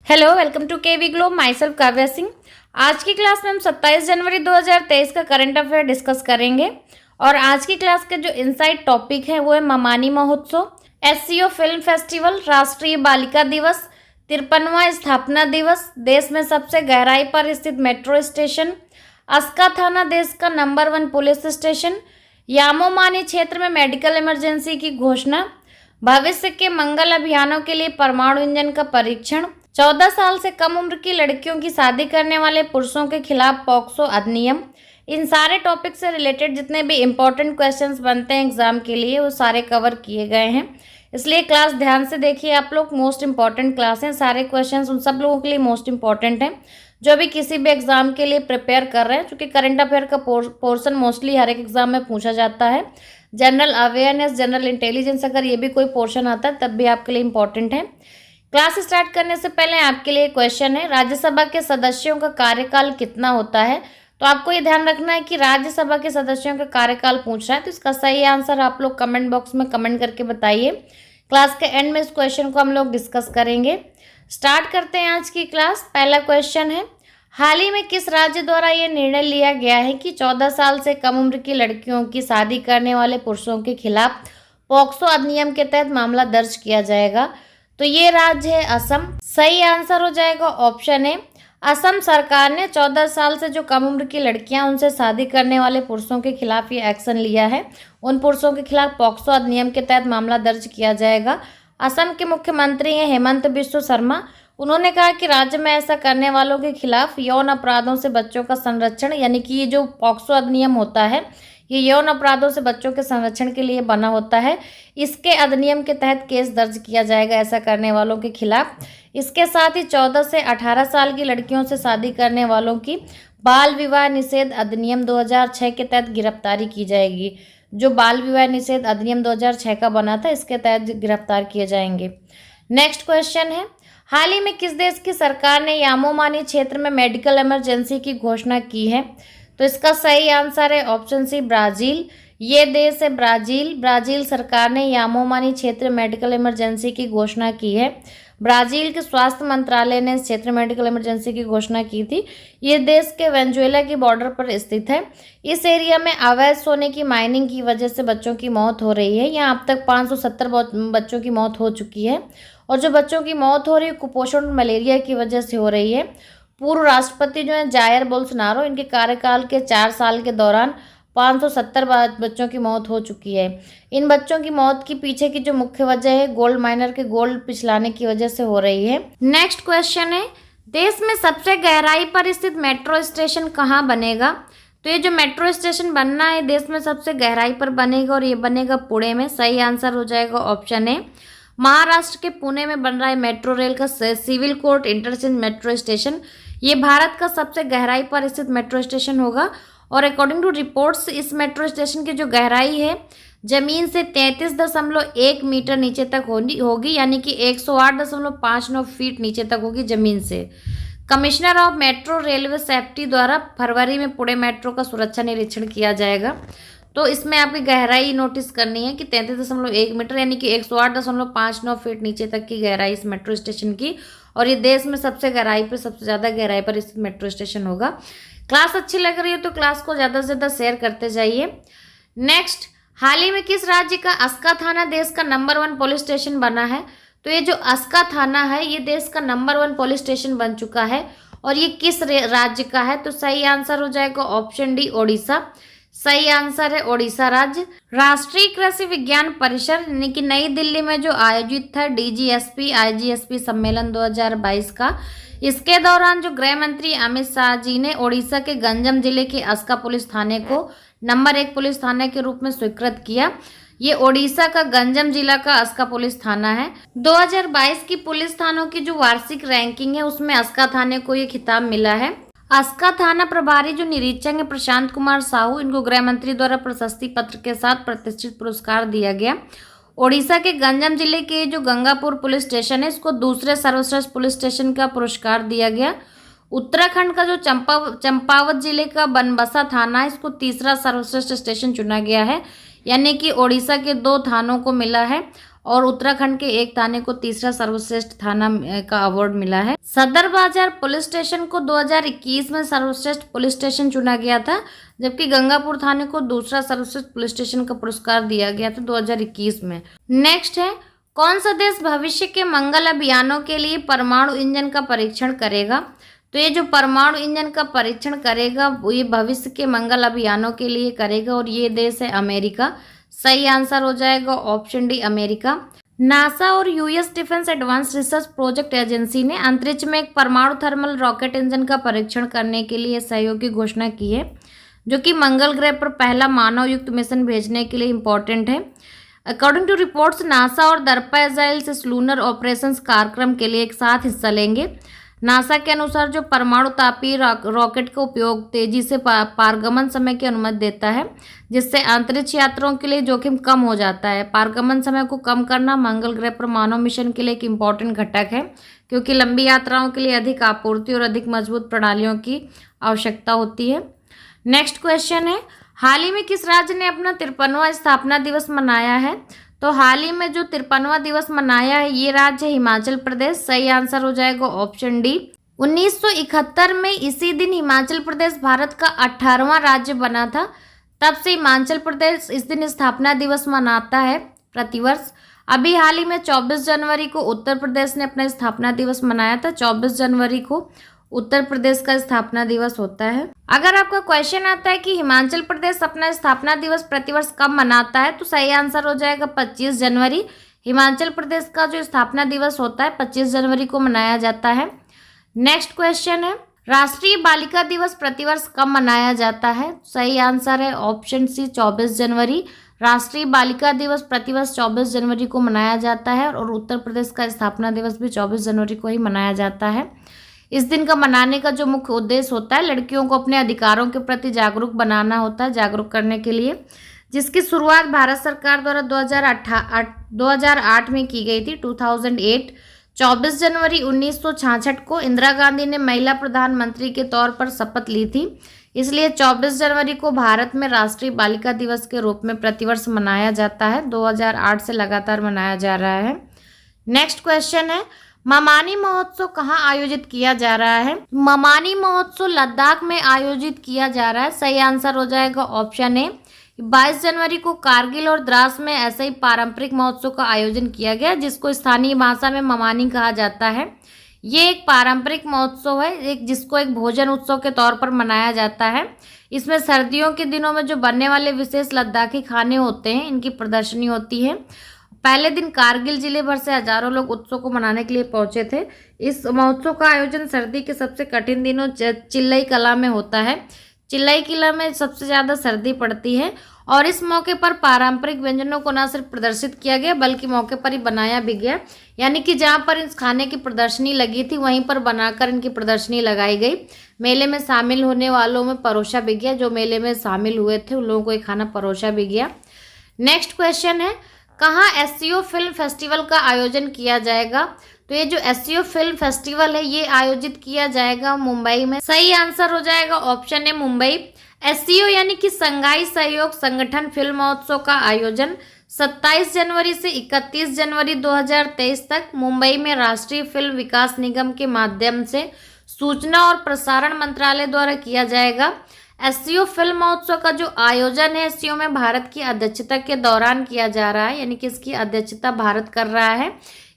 Hello, welcome to KV globe. Myself Kavya Singh. आज की class में हम 27 जनवरी 2023 का करंट अफेयर डिस्कस करेंगे और आज की क्लास के जो इनसाइट टॉपिक है वो है ममानी महोत्सव, एससीओ फिल्म फेस्टिवल, राष्ट्रीय बालिका दिवस, 53वां स्थापना दिवस, देश में सबसे गहराई पर स्थित मेट्रो स्टेशन, अस्का थाना देश का नंबर 1 पुलिस स्टेशन, यामोमानी क्षेत्र में मेडिकल इमरजेंसी की घोषणा, भविष्य के मंगल अभियानों के लिए परमाणु इंजन का परीक्षण, 14 साल से कम उम्र की लड़कियों की शादी करने वाले पुरुषों के खिलाफ पॉक्सो अधिनियम। इन सारे टॉपिक से रिलेटेड जितने भी इंपॉर्टेंट क्वेश्चंस बनते हैं एग्जाम के लिए वो सारे कवर किए गए हैं, इसलिए क्लास ध्यान से देखिए आप लोग। मोस्ट इंपॉर्टेंट क्लास हैं, सारे क्वेश्चंस उन सब लोगों के लिए मोस्ट इंपॉर्टेंट हैं जो भी किसी भी एग्जाम के लिए प्रिपेयर कर रहे हैं, क्योंकि करंट अफेयर का पोर्शन मोस्टली हर एक एग्जाम में पूछा जाता है। जनरल अवेयरनेस, जनरल इंटेलिजेंस, अगर ये भी कोई पोर्शन आता है तब भी आपके लिए इंपॉर्टेंट है। क्लास स्टार्ट करने से पहले आपके लिए क्वेश्चन है, राज्यसभा के सदस्यों का कार्यकाल कितना होता है? तो आपको ये ध्यान रखना है कि राज्यसभा के सदस्यों का कार्यकाल पूछ रहा है, तो इसका सही आंसर आप लोग कमेंट बॉक्स में कमेंट करके बताइए। क्लास के एंड में इस क्वेश्चन को हम लोग डिस्कस करेंगे। स्टार्ट करते हैं आज की क्लास। पहला क्वेश्चन है, हाल ही में किस राज्य द्वारा ये निर्णय लिया गया है कि 14 साल से कम उम्र की लड़कियों की शादी करने वाले पुरुषों के खिलाफ पॉक्सो अधिनियम के तहत मामला दर्ज किया जाएगा? तो ये राज्य है असम। सही आंसर हो जाएगा ऑप्शन ए। असम सरकार ने 14 साल से जो कम उम्र की लड़कियां उनसे शादी करने वाले पुरुषों के खिलाफ ये एक्शन लिया है। उन पुरुषों के खिलाफ पॉक्सो अधिनियम के तहत मामला दर्ज किया जाएगा। असम के मुख्यमंत्री हैं हेमंत बिस्व शर्मा। उन्होंने कहा कि राज्य में ऐसा करने वालों के खिलाफ यौन अपराधों से बच्चों का संरक्षण, यानी कि ये जो पॉक्सो अधिनियम होता है ये यौन अपराधों से बच्चों के संरक्षण के लिए बना होता है। इसके अधिनियम के तहत केस दर्ज किया जाएगा ऐसा करने वालों के खिलाफ। इसके साथ ही 14 से 18 साल की लड़कियों से शादी करने वालों की बाल विवाह निषेध अधिनियम 2006 के तहत गिरफ्तारी की जाएगी। जो बाल विवाह निषेध अधिनियम 2006 का बना था इसके तहत गिरफ्तार किए जाएंगे। नेक्स्ट क्वेश्चन है, हाल ही में किस देश की सरकार ने यामोमानी क्षेत्र में मेडिकल इमरजेंसी की घोषणा की है? तो इसका सही आंसर है ऑप्शन सी, ब्राज़ील। ये देश है ब्राज़ील। ब्राज़ील सरकार ने यामोमानी क्षेत्र मेडिकल इमरजेंसी की घोषणा की है। ब्राज़ील के स्वास्थ्य मंत्रालय ने इस क्षेत्र मेडिकल इमरजेंसी की घोषणा की थी। ये देश के वेनेजुएला की बॉर्डर पर स्थित है। इस एरिया में अवैध सोने की माइनिंग की वजह से बच्चों की मौत हो रही है। यहाँ अब तक 570 बच्चों की मौत हो चुकी है और जो बच्चों की मौत हो रही है कुपोषण मलेरिया की वजह से हो रही है। पूर्व राष्ट्रपति जो है जायर बोल्सोनारो, इनके कार्यकाल के 4 साल के दौरान 570 बच्चों की मौत हो चुकी है। इन बच्चों की मौत के पीछे की जो मुख्य वजह है गोल्ड माइनर के गोल्ड पिछलाने की वजह से हो रही है। नेक्स्ट क्वेश्चन है, देश में सबसे गहराई पर स्थित मेट्रो स्टेशन कहाँ बनेगा? तो ये जो मेट्रो स्टेशन बनना है देश में सबसे गहराई पर बनेगा और ये बनेगा पुणे में। सही आंसर हो जाएगा ऑप्शन ए। महाराष्ट्र के पुणे में बन रहा है मेट्रो रेल का civil court interchange metro station. ये भारत का सबसे गहराई पर स्थित मेट्रो स्टेशन होगा और अकॉर्डिंग टू रिपोर्ट्स इस मेट्रो स्टेशन की जो गहराई है जमीन से 33.1 मीटर नीचे तक होगी, यानी कि 108.59 फीट नीचे तक होगी जमीन से। Commissioner of metro railway safety द्वारा फरवरी में पुणे मेट्रो का सुरक्षा निरीक्षण किया जाएगा। तो इसमें आपकी गहराई नोटिस करनी है कि 33.1 मीटर यानी कि 108.59 फीट नीचे तक की गहराई इस मेट्रो स्टेशन की, और ये देश में सबसे गहराई पर, सबसे ज़्यादा गहराई पर स्थित मेट्रो स्टेशन होगा। क्लास अच्छी लग रही है तो क्लास को ज़्यादा से ज़्यादा शेयर करते जाइए। नेक्स्ट, हाल ही में किस राज्य का अस्का थाना देश का नंबर 1 पुलिस स्टेशन बना है? तो ये जो अस्का थाना है ये देश का नंबर 1 पुलिस स्टेशन बन चुका है और ये किस राज्य का है? तो सही आंसर हो जाएगा ऑप्शन डी, ओडिशा। सही आंसर है ओडिशा राज्य। राष्ट्रीय कृषि विज्ञान परिषद यानी कि नई दिल्ली में जो आयोजित था DGSP IGSP सम्मेलन 2022 का, इसके दौरान जो गृह मंत्री अमित शाह जी ने ओडिशा के गंजम जिले के अस्का पुलिस थाने को नंबर 1 पुलिस थाने के रूप में स्वीकृत किया। ये ओडिशा का गंजम जिला का अस्का पुलिस थाना है। 2022 की पुलिस थानों की जो वार्षिक रैंकिंग है उसमें अस्का थाने को ये खिताब मिला है। अस्का थाना प्रभारी जो निरीक्षक है प्रशांत कुमार साहू, इनको गृह मंत्री द्वारा प्रशस्ति पत्र के साथ प्रतिष्ठित पुरस्कार दिया गया। ओडिशा के गंजम जिले के जो गंगापुर पुलिस स्टेशन है इसको दूसरे सर्वश्रेष्ठ पुलिस स्टेशन का पुरस्कार दिया गया। उत्तराखंड का जो चंपावत जिले का बनबसा थाना है इसको तीसरा सर्वश्रेष्ठ स्टेशन चुना गया है, यानी कि ओडिशा के 2 थानों को मिला है और उत्तराखंड के एक थाने को तीसरा सर्वश्रेष्ठ थाना का अवार्ड मिला है। सदर बाजार पुलिस स्टेशन को 2021 में सर्वश्रेष्ठ पुलिस स्टेशन चुना गया था, जबकि गंगापुर थाने को दूसरा सर्वश्रेष्ठ पुलिस स्टेशन का पुरस्कार दिया गया था 2021 में। नेक्स्ट है, कौन सा देश भविष्य के मंगल अभियानों के लिए परमाणु इंजन का परीक्षण करेगा? तो ये जो परमाणु इंजन का परीक्षण करेगा वो ये भविष्य के मंगल अभियानों के लिए करेगा और ये देश है अमेरिका। सही आंसर हो जाएगा ऑप्शन डी अमेरिका। नासा और US defence advance research project agency ने अंतरिक्ष में एक परमाणु थर्मल रॉकेट इंजन का परीक्षण करने के लिए सहयोग की घोषणा की है, जो कि मंगल ग्रह पर पहला मानव युक्त मिशन भेजने के लिए इम्पोर्टेंट है। अकॉर्डिंग टू रिपोर्ट्स, नासा और दर्पा इजराइल इस लूनर ऑपरेशंस कार्यक्रम के लिए एक साथ हिस्सा लेंगे। नासा के अनुसार जो परमाणु तापीय रॉकेट का उपयोग तेजी से पारगमन समय की अनुमति देता है, जिससे अंतरिक्ष यात्राओं के लिए जोखिम कम हो जाता है। पारगमन समय को कम करना मंगल ग्रह पर मानव मिशन के लिए एक इम्पॉर्टेंट घटक है, क्योंकि लंबी यात्राओं के लिए अधिक आपूर्ति और अधिक मजबूत प्रणालियों की आवश्यकता होती है। नेक्स्ट क्वेश्चन है, हाल ही में किस राज्य ने अपना 53वां स्थापना दिवस मनाया है? तो हाल ही में जो 53वां दिवस मनाया है ये राज्य है हिमाचल प्रदेश। सही आंसर हो जाएगा ऑप्शन डी। 1971 में इसी दिन हिमाचल प्रदेश भारत का 18वां राज्य बना था। तब से हिमाचल प्रदेश इस दिन स्थापना दिवस मनाता है प्रतिवर्ष। अभी हाल ही में 24 जनवरी को उत्तर प्रदेश ने अपना स्थापना दिवस मनाया था। 24 जनवरी को उत्तर प्रदेश का स्थापना दिवस होता है। अगर आपका क्वेश्चन आता है कि हिमाचल प्रदेश अपना स्थापना दिवस प्रतिवर्ष कब मनाता है, तो सही आंसर हो जाएगा 25 जनवरी। हिमाचल प्रदेश का जो स्थापना दिवस होता है 25 जनवरी को मनाया जाता है। नेक्स्ट क्वेश्चन है, राष्ट्रीय बालिका दिवस प्रतिवर्ष कब मनाया जाता है? सही आंसर है ऑप्शन सी 24 जनवरी। राष्ट्रीय बालिका दिवस प्रतिवर्ष 24 जनवरी को मनाया जाता है और उत्तर प्रदेश का स्थापना दिवस भी 24 जनवरी को ही मनाया जाता है। इस दिन का मनाने का जो मुख्य उद्देश्य होता है लड़कियों को अपने अधिकारों के प्रति जागरूक बनाना होता है, जागरूक करने के लिए, जिसकी शुरुआत भारत सरकार द्वारा 2008 में की गई थी। 2008 24 जनवरी 1966 को इंदिरा गांधी ने महिला प्रधानमंत्री के तौर पर शपथ ली थी, इसलिए 24 जनवरी को भारत में राष्ट्रीय बालिका दिवस के रूप में प्रतिवर्ष मनाया जाता है। 2008 से लगातार मनाया जा रहा है। नेक्स्ट क्वेश्चन है, ममानी महोत्सव कहाँ आयोजित किया जा रहा है? ममानी महोत्सव लद्दाख में आयोजित किया जा रहा है। सही आंसर हो जाएगा ऑप्शन ए। 22 जनवरी को कारगिल और द्रास में ऐसे ही पारंपरिक महोत्सव का आयोजन किया गया, जिसको स्थानीय भाषा में ममानी कहा जाता है। ये एक पारंपरिक महोत्सव है, जिसको एक भोजन उत्सव के तौर पर मनाया जाता है। इसमें सर्दियों के दिनों में जो बनने वाले विशेष लद्दाखी खाने होते हैं, इनकी प्रदर्शनी होती है। पहले दिन कारगिल जिले भर से हजारों लोग उत्सव को मनाने के लिए पहुंचे थे। इस महोत्सव का आयोजन सर्दी के सबसे कठिन दिनों चिल्लई कला में होता है। चिल्लई किला में सबसे ज़्यादा सर्दी पड़ती है और इस मौके पर पारंपरिक व्यंजनों को न सिर्फ प्रदर्शित किया गया बल्कि मौके पर ही बनाया भी गया, यानी कि जहाँ पर इस खाने की प्रदर्शनी लगी थी वहीं पर बनाकर इनकी प्रदर्शनी लगाई गई। मेले में शामिल होने वालों में परोसा भी गया, जो मेले में शामिल हुए थे उन लोगों को ये खाना परोसा भी गया। नेक्स्ट क्वेश्चन है, कहाँ एससीओ फिल्म फेस्टिवल का आयोजन किया जाएगा? तो ये जो एससीओ फिल्म फेस्टिवल है ये आयोजित किया जाएगा मुंबई में। सही आंसर हो जाएगा ऑप्शन ए मुंबई। एससीओ यानी कि संघाई सहयोग संगठन फिल्म महोत्सव का आयोजन 27 जनवरी से 31 जनवरी 2023 तक मुंबई में राष्ट्रीय फिल्म विकास निगम के माध्यम से सूचना और प्रसारण मंत्रालय द्वारा किया जाएगा। एससीओ फिल्म महोत्सव का जो आयोजन है एससीओ में भारत की अध्यक्षता के दौरान किया जा रहा है, यानी कि इसकी अध्यक्षता भारत कर रहा है।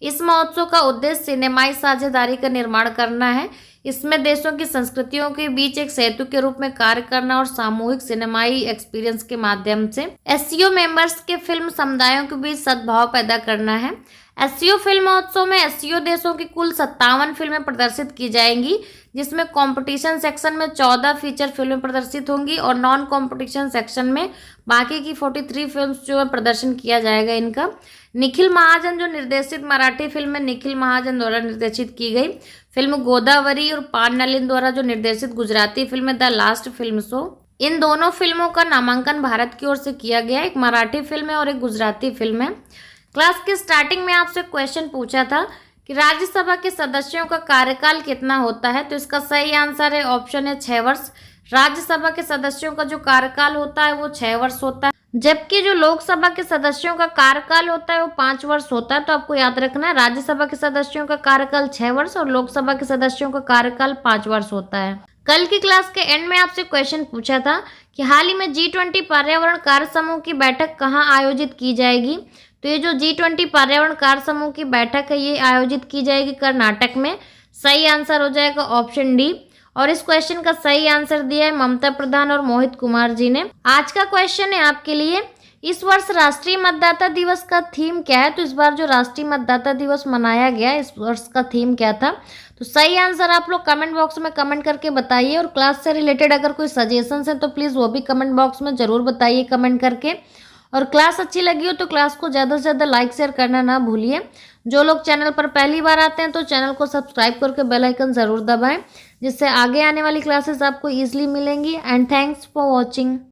इस महोत्सव का उद्देश्य सिनेमाई साझेदारी का निर्माण करना है। इसमें देशों की संस्कृतियों के बीच एक सेतु के रूप में कार्य करना और सामूहिक सिनेमाई एक्सपीरियंस के माध्यम से एससीओ मेंबर्स के फिल्म समुदायों के बीच सद्भाव पैदा करना है। एससीओ फिल्म महोत्सव में एससीओ देशों की कुल 57 फिल्में प्रदर्शित की जाएंगी, जिसमें कंपटीशन सेक्शन में 14 फीचर फिल्में प्रदर्शित होंगी और नॉन कंपटीशन सेक्शन में बाकी की 43 फिल्म्स जो है प्रदर्शन किया जाएगा इनका। निखिल महाजन जो निर्देशित मराठी फिल्म है निखिल महाजन द्वारा निर्देशित की गई फिल्म गोदावरी और पान नलिन द्वारा जो निर्देशित Gujarati film the last film show, इन दोनों फिल्मों का नामांकन भारत की ओर से किया गया। एक मराठी फिल्म है और एक गुजराती फिल्म है। क्लास के स्टार्टिंग में आपसे क्वेश्चन पूछा था कि राज्यसभा के सदस्यों का कार्यकाल कितना होता है, तो इसका सही आंसर है ऑप्शन है 6 वर्ष। राज्यसभा के सदस्यों का जो कार्यकाल होता है वो 6 वर्ष होता है। जबकि जो लोकसभा के सदस्यों का कार्यकाल होता है वो 5 वर्ष होता है। तो आपको याद रखना है, राज्यसभा के सदस्यों का कार्यकाल 6 वर्ष और लोकसभा के सदस्यों का कार्यकाल 5 वर्ष होता है। कल की क्लास के एंड में आपसे क्वेश्चन पूछा था कि हाल ही में G20 पर्यावरण कार्य समूह की बैठक कहाँ आयोजित की जाएगी। तो ये जो G20 पर्यावरण कार्य समूह की बैठक है ये आयोजित की जाएगी कर्नाटक में। सही आंसर हो जाएगा ऑप्शन डी। और इस क्वेश्चन का सही आंसर दिया है ममता प्रधान और मोहित कुमार जी ने। आज का क्वेश्चन है आपके लिए, इस वर्ष राष्ट्रीय मतदाता दिवस का थीम क्या है। तो इस बार जो राष्ट्रीय मतदाता दिवस मनाया गया इस वर्ष का थीम क्या था। तो सही आंसर आप लोग कमेंट बॉक्स में कमेंट करके बताइए। और क्लास से रिलेटेड अगर कोई सजेशंस हैं तो प्लीज़ वो भी कमेंट बॉक्स में ज़रूर बताइए कमेंट करके। और क्लास अच्छी लगी हो तो क्लास को ज़्यादा से ज़्यादा लाइक शेयर करना ना भूलिए। जो लोग चैनल पर पहली बार आते हैं तो चैनल को सब्सक्राइब करके बेल आइकन ज़रूर दबाएं, जिससे आगे आने वाली क्लासेस आपको ईजिली मिलेंगी। And thanks for watching.